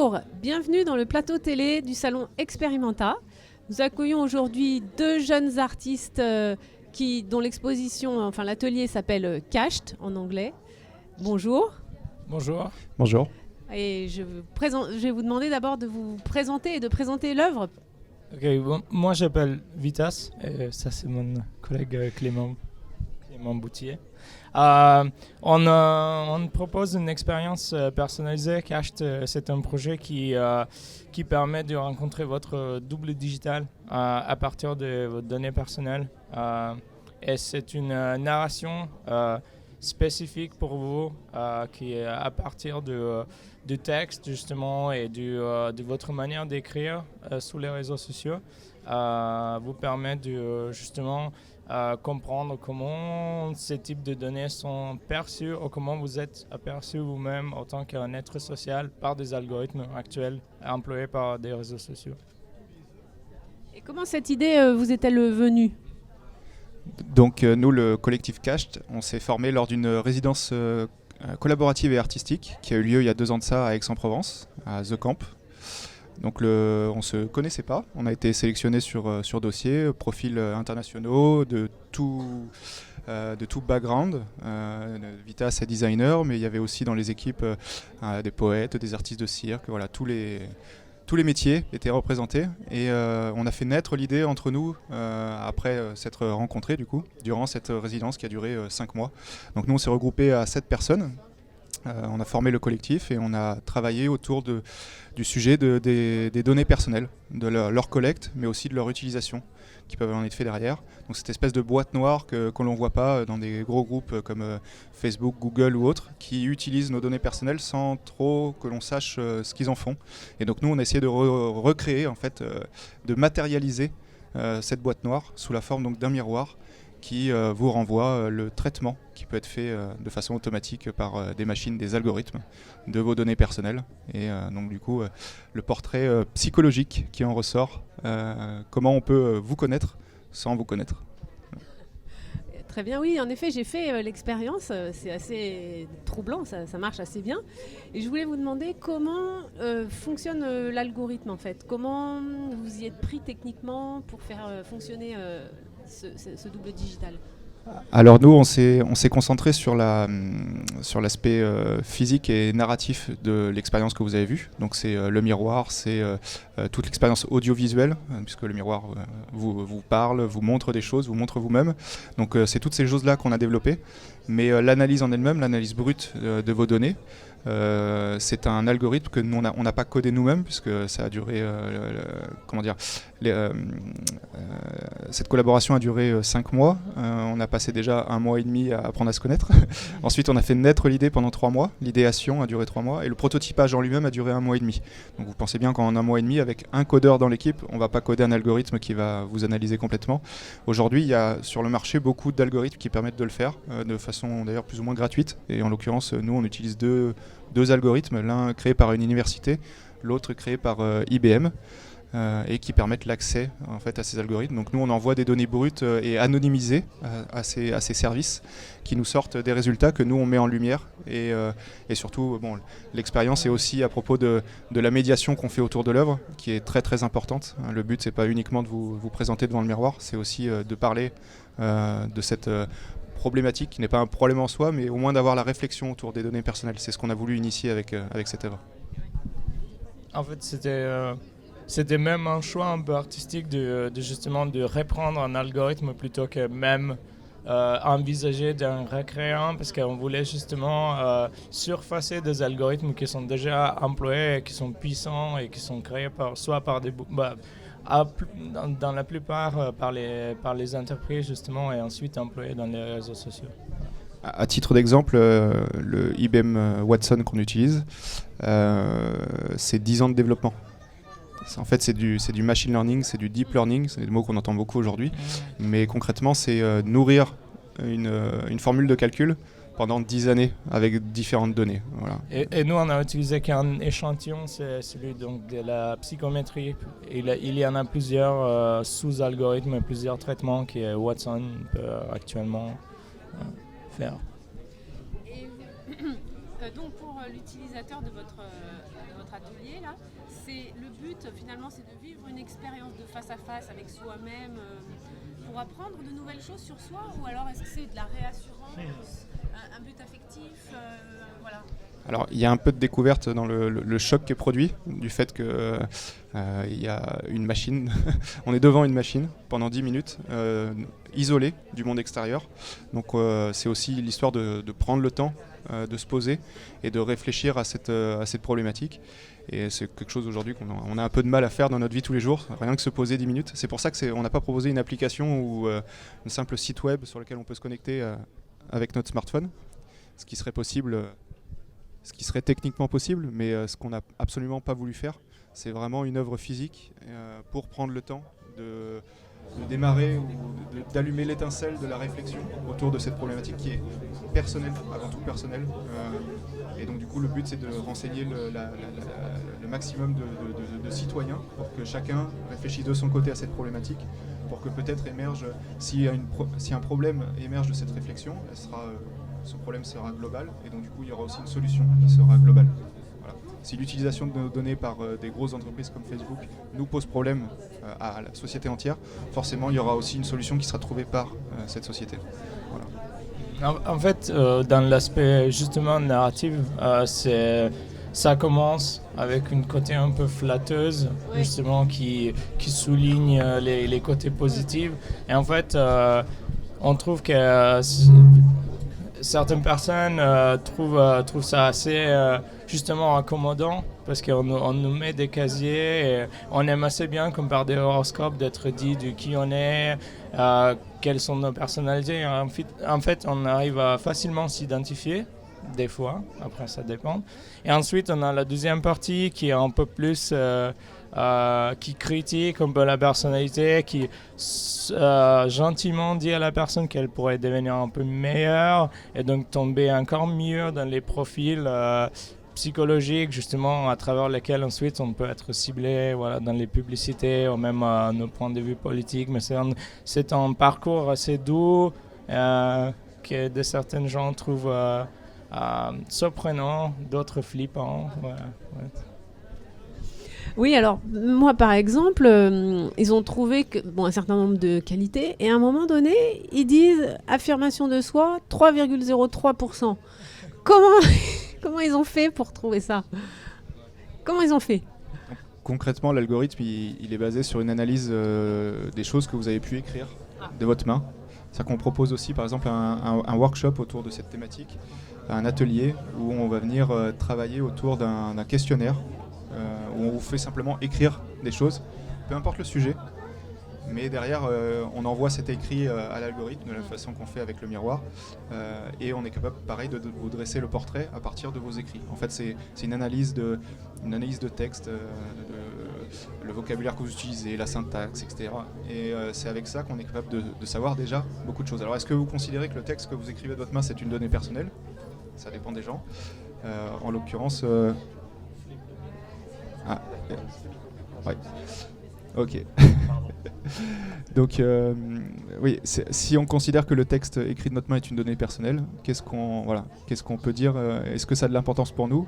Bonjour, bienvenue dans le plateau télé du salon Experimenta. Nous accueillons aujourd'hui deux jeunes artistes dont l'atelier s'appelle Cached en anglais. Bonjour. Bonjour. Bonjour. Et je vais vous demander d'abord de vous présenter et de présenter l'œuvre. Moi j'appelle Vitas et ça c'est mon collègue Clément Boutier. On propose une expérience personnalisée. Cached, c'est un projet qui permet de rencontrer votre double digital à partir de vos données personnelles. Et c'est une narration spécifique pour vous qui est à partir du texte justement et de votre manière d'écrire sur les réseaux sociaux vous permet de justement comprendre comment ces types de données sont perçus ou comment vous êtes aperçu vous-même en tant qu'un être social par des algorithmes actuels employés par des réseaux sociaux. Et comment cette idée vous est-elle venue ? Donc nous, le collectif Cached, on s'est formé lors d'une résidence collaborative et artistique qui a eu lieu il y a 2 ans de ça à Aix-en-Provence, à The Camp. Donc on ne se connaissait pas, on a été sélectionné sur dossier, profils internationaux de tout background. Vitas est designer, mais il y avait aussi dans les équipes des poètes, des artistes de cirque, voilà, tous les métiers étaient représentés et on a fait naître l'idée entre nous après s'être rencontrés durant cette résidence qui a duré 5 mois. Donc nous on s'est regroupés à 7 personnes. On a formé le collectif et on a travaillé autour du sujet des données personnelles, de leur collecte, mais aussi de leur utilisation, qui peuvent en être faits derrière. Donc cette espèce de boîte noire que l'on ne voit pas dans des gros groupes comme Facebook, Google ou autres, qui utilisent nos données personnelles sans trop que l'on sache ce qu'ils en font. Et donc nous, on a essayé de recréer, en fait, de matérialiser cette boîte noire sous la forme donc, d'un miroir qui vous renvoie le traitement qui peut être fait de façon automatique par des machines, des algorithmes de vos données personnelles. Et donc du coup, le portrait psychologique qui en ressort, comment on peut vous connaître sans vous connaître. Très bien, oui, en effet, j'ai fait l'expérience, c'est assez troublant, ça marche assez bien. Et je voulais vous demander comment fonctionne l'algorithme en fait, comment vous y êtes pris techniquement pour faire fonctionner ce double digital. Alors nous, on s'est concentré sur l'aspect physique et narratif de l'expérience que vous avez vue. Donc c'est le miroir, c'est toute l'expérience audiovisuelle, puisque le miroir vous parle, vous montre des choses, vous montre vous-même. Donc c'est toutes ces choses-là qu'on a développées. Mais l'analyse en elle-même, l'analyse brute de vos données, c'est un algorithme que nous, on n'a pas codé nous-mêmes, puisque ça a duré, cette collaboration a duré 5 mois. On a passé déjà 1 mois et demi à apprendre à se connaître. Ensuite, on a fait naître l'idée pendant 3 mois. L'idéation a duré 3 mois et le prototypage en lui-même a duré 1 mois et demi. Donc vous pensez bien qu'en 1 mois et demi, avec un codeur dans l'équipe, on ne va pas coder un algorithme qui va vous analyser complètement. Aujourd'hui, il y a sur le marché beaucoup d'algorithmes qui permettent de le faire, de façon d'ailleurs plus ou moins gratuite. Et en l'occurrence, nous, on utilise deux algorithmes, l'un créé par une université, l'autre créé par IBM. Et qui permettent l'accès en fait, à ces algorithmes. Donc nous, on envoie des données brutes et anonymisées à ces services qui nous sortent des résultats que nous, on met en lumière. Et surtout, bon, l'expérience est aussi à propos de la médiation qu'on fait autour de l'œuvre, qui est très très importante. Le but, c'est pas uniquement de vous présenter devant le miroir, c'est aussi de parler de cette problématique qui n'est pas un problème en soi, mais au moins d'avoir la réflexion autour des données personnelles. C'est ce qu'on a voulu initier avec cette œuvre. En fait, c'était même un choix un peu artistique de justement de reprendre un algorithme plutôt que même envisager d'en recréer un, parce qu'on voulait justement surfacer des algorithmes qui sont déjà employés, qui sont puissants et qui sont créés soit par des... dans la plupart par les entreprises justement et ensuite employés dans les réseaux sociaux. À titre d'exemple, le IBM Watson qu'on utilise, c'est 10 ans de développement. En fait, c'est du machine learning, c'est du deep learning, c'est des mots qu'on entend beaucoup aujourd'hui. Mais concrètement, c'est nourrir une formule de calcul pendant 10 années avec différentes données. Voilà. Et nous, on a utilisé qu'un échantillon, c'est celui donc, de la psychométrie. Il y en a plusieurs sous-algorithmes, plusieurs traitements que Watson peut actuellement faire. Donc pour l'utilisateur de votre atelier, là, le but finalement c'est de vivre une expérience de face à face avec soi-même pour apprendre de nouvelles choses sur soi, ou alors est-ce que c'est de la réassurance, un but affectif, voilà. Alors, il y a un peu de découverte dans le choc qui est produit, du fait qu'il y a une machine, on est devant une machine pendant 10 minutes, isolée du monde extérieur. Donc c'est aussi l'histoire de prendre le temps de se poser et de réfléchir à cette problématique. Et c'est quelque chose aujourd'hui qu'on a un peu de mal à faire dans notre vie tous les jours, rien que se poser 10 minutes. C'est pour ça qu'on n'a pas proposé une application ou un simple site web sur lequel on peut se connecter avec notre smartphone, ce qui serait possible. Ce qui serait techniquement possible, mais ce qu'on n'a absolument pas voulu faire, c'est vraiment une œuvre physique pour prendre le temps de démarrer ou d'allumer l'étincelle de la réflexion autour de cette problématique qui est personnelle, avant tout personnelle. Et donc du coup, le but, c'est de renseigner le maximum de citoyens pour que chacun réfléchisse de son côté à cette problématique, pour que peut-être émerge, si un problème émerge de cette réflexion, ce problème sera global, et donc du coup il y aura aussi une solution qui sera globale. Voilà. Si l'utilisation de nos données par des grosses entreprises comme Facebook nous pose problème à la société entière, forcément il y aura aussi une solution qui sera trouvée par cette société. Voilà. En fait, dans l'aspect justement narratif, ça commence avec une côté un peu flatteuse, justement qui souligne les côtés positifs, et en fait on trouve que certaines personnes trouvent ça assez justement accommodant, parce qu'on nous met des casiers et on aime assez bien, comme par des horoscopes, d'être dit de qui on est, quelles sont nos personnalités. En fait, on arrive à facilement s'identifier, des fois, après ça dépend. Et ensuite, on a la deuxième partie qui est un peu plus... qui critique un peu la personnalité, qui gentiment dit à la personne qu'elle pourrait devenir un peu meilleure et donc tomber encore mieux dans les profils psychologiques, justement, à travers lesquels ensuite on peut être ciblé, voilà, dans les publicités ou même nos points de vue politiques. Mais c'est un parcours assez doux que certains gens trouvent surprenant, d'autres flippants. Voilà, ouais. Oui, alors moi par exemple, ils ont trouvé un certain nombre de qualités, et à un moment donné, ils disent affirmation de soi 3,03%. Comment ils ont fait pour trouver ça? Comment ils ont fait? Concrètement, l'algorithme, il est basé sur une analyse des choses que vous avez pu écrire de votre main. C'est-à-dire qu'on propose aussi par exemple un workshop autour de cette thématique, un atelier où on va venir travailler autour d'un questionnaire, où on vous fait simplement écrire des choses, peu importe le sujet, mais derrière on envoie cet écrit à l'algorithme de la façon qu'on fait avec le miroir, et on est capable pareil de vous dresser le portrait à partir de vos écrits. En fait c'est une analyse de texte, le vocabulaire que vous utilisez, la syntaxe, etc. Et c'est avec ça qu'on est capable de savoir déjà beaucoup de choses. Alors est-ce que vous considérez que le texte que vous écrivez de votre main c'est une donnée personnelle? Ça dépend des gens. En l'occurrence... ouais. Ok. Donc, oui, si on considère que le texte écrit de notre main est une donnée personnelle, qu'est-ce qu'on peut dire? Est-ce que ça a de l'importance pour nous?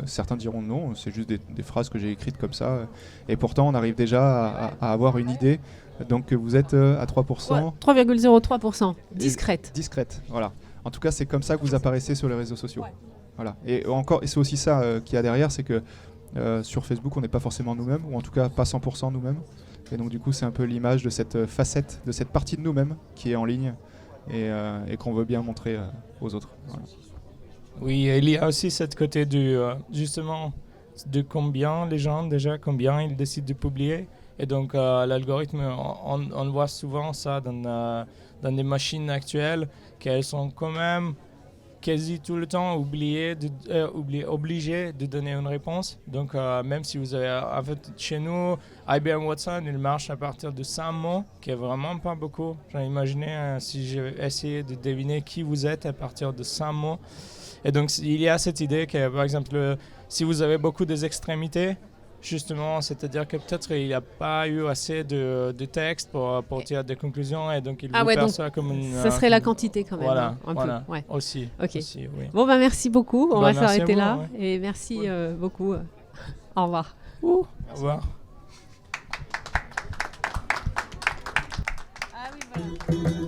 Certains diront non, c'est juste des phrases que j'ai écrites comme ça. Et pourtant, on arrive déjà à avoir une idée. Donc, vous êtes à 3%. Ouais, 3,03%. Discrète. Discrète, voilà. En tout cas, c'est comme ça que vous apparaissez sur les réseaux sociaux. Ouais. Voilà. Et c'est aussi ça qu'il y a derrière, c'est que sur Facebook, on n'est pas forcément nous-mêmes, ou en tout cas pas 100% nous-mêmes. Et donc du coup, c'est un peu l'image de cette facette, de cette partie de nous-mêmes qui est en ligne et qu'on veut bien montrer aux autres. Voilà. Oui, il y a aussi cette côté justement de combien les gens, déjà, combien ils décident de publier. Et donc l'algorithme, on voit souvent ça dans des machines actuelles, qu'elles sont quand même quasi tout le temps obligés de donner une réponse. Donc même si vous avez, en fait, chez nous, IBM Watson, il marche à partir de 5 mots, qui est vraiment pas beaucoup. J'ai imaginé si j'ai essayé de deviner qui vous êtes à partir de 5 mots. Et donc il y a cette idée que, par exemple, si vous avez beaucoup des extrémités, justement, c'est-à-dire que peut-être il n'a pas eu assez de texte pour tirer des conclusions et donc il vous perçoit comme une... Ça serait la quantité quand même. Voilà, un voilà. peu. Ouais. Aussi, Ok. aussi, oui. Bon, bah merci beaucoup. On va s'arrêter là. Ouais. Et merci beaucoup. Au revoir. Au revoir. Ah oui, voilà.